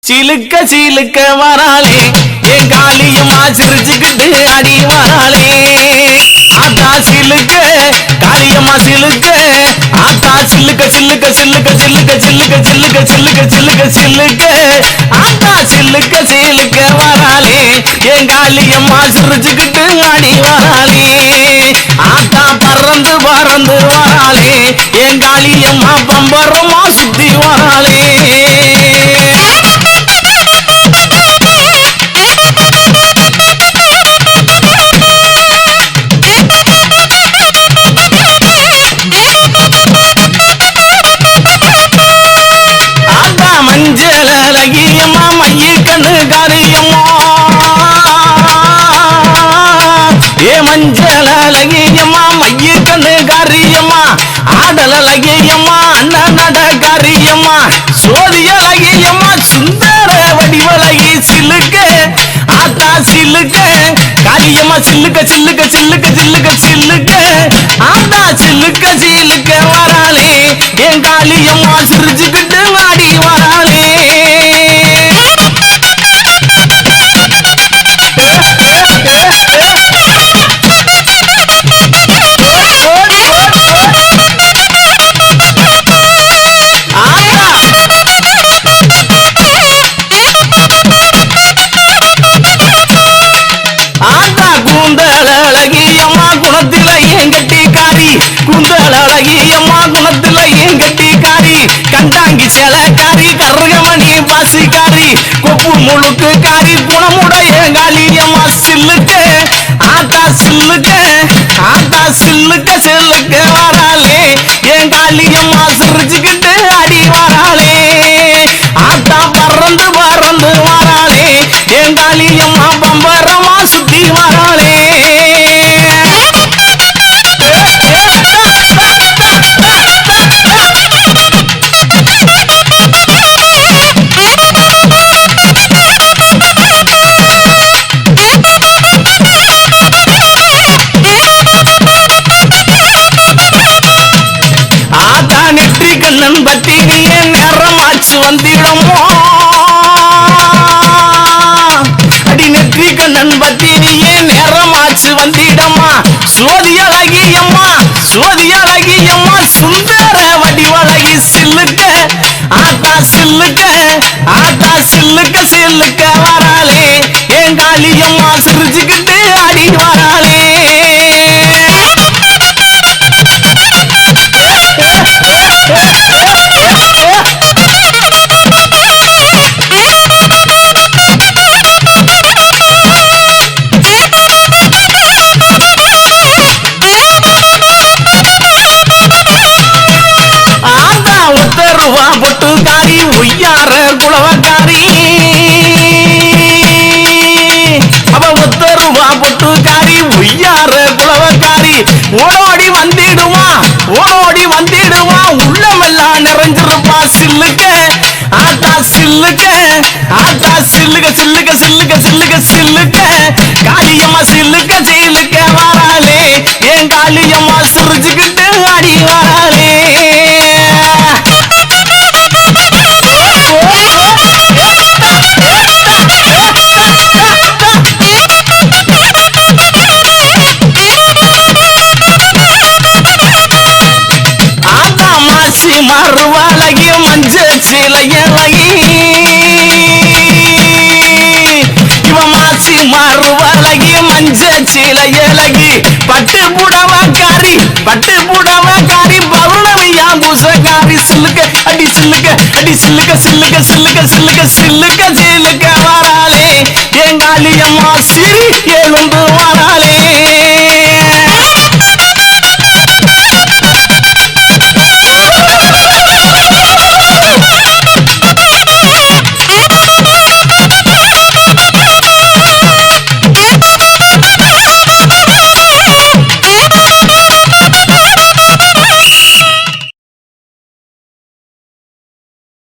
சிலுக்க சிலுக்க வராளே என் காளியம்மா சிரிச்சுக்கிட்டு அடி வராளே ஆத்தா சிலுக்க காளியம்மா சிலுக்க ஆத்தா சிலுக்க சிலுக்க சிலுக்க சிலுக்க சிலுக்க சிலுக்க சிலுக்க சிலுக்க சிலுக்க ஆத்தா சிலுக்க சிலுக்க வராளே என் காளியம்மா சிரிச்சுக்கிட்டு அடி வராளே ஆத்தா பறந்து பறந்து வராளே என் காளியம்மா பம்பரமா சுத்தி வராளே மஞ்சள் அழகியம்மா மைய கண்ணு காரியம்மா ஏ மஞ்சள் அழகியம்மா மைய கண்ணு காரியம்மா ஆடல் அழகியம்மா அண்ணன் நட காரியம்மா சோதி அழகியம்மா சுந்தர வடிவழகி சிலுக்க ஆத்தா சிலுக்க காரியம்மா சில்லுக்க சில்லுக்க சில்லுக்க சில்லுக்க சில்லுக்க ஆத்தா சில்லுக்க சிலுக்க வராளே என் காளியம்மா சிரிச்சுக்கிட்டு வாடி வராளே கூந்தல் அழகியம்மா குணத்தில ஏன் கட்டிக்காரி கூந்தல் அழகியம்மா குணத்தில ஏன் கட்டிக்காரி கண்டாங்கி சேலக்காரி கருகமணி பாசிக்காரி கொப்பு முழுக்கு காரி குணமுடைய காளியம்மா சில்லுக்க ஆத்தா சில்லுக்க ஆத்தா சில்லுக்க சில்லுக்க வராளே என் காளியம்மா சிரிச்சுக்கிட்டு அடி வராளே ஆத்தா பறந்து பறந்து வராளே என் காளியம்மா பம்பரமா சுத்தி வராளே ஆத்தா நெற்றி கண்ணன் பத்தி நீ நேரமாச்சு வந்திடமோ அடி நெற்றி கண்ணன் பத்தி நீயே நேரமாச்சு வந்திடம்மா சோதி அழகியம்மா சோதி அழகியம்மா சுந்தர வடிவழகி சில்லுக்க ஆத்தா சில்லுக்க ஆத்தா சில்லுக்க சில்லுக்க வராளே என் காளியம்மா சிரிச்சுக்கிட்டு அடி வராளே ஒத்தருவா பொட்டுக்காரி ஒய்யார குளவக்காரி அவ ஒத்தருவா பொட்டுக்காரி ஒய்யார குளவக்காரி ஓடோடி வந்திடுவா ஓடோடி வந்திடுவா உள்ளமெல்லாம் நிறைஞ்சிருப்பா சில்லுக்க ஆத்தா சில்லுக்க ஆத்தா சில்லுக்க சில்லுக்க சில்லுக்க சில்லுக்க சில்லுக்க காளியம்மா சில்லுக்க சில்லுக்க வராளே என் காளியம்மா சிரிச்சுக்கிட்டு அடி வராளே மாசி மறுவழகி மஞ்ச சிலையழகி இவ மாசி மறுவழகி மஞ்ச சிலையழகி பட்டு புடவக்காரி பௌர்ணமியா பூசக்காரி சில்லுக்க அடி சில்லுக்க அடி சில்லுக்க சில்லுக்க சில்லுக்க சில்லுக்க சில்லுக்க சில்லுக்க வராளே என் காளியம்மா சிரி எழுந்து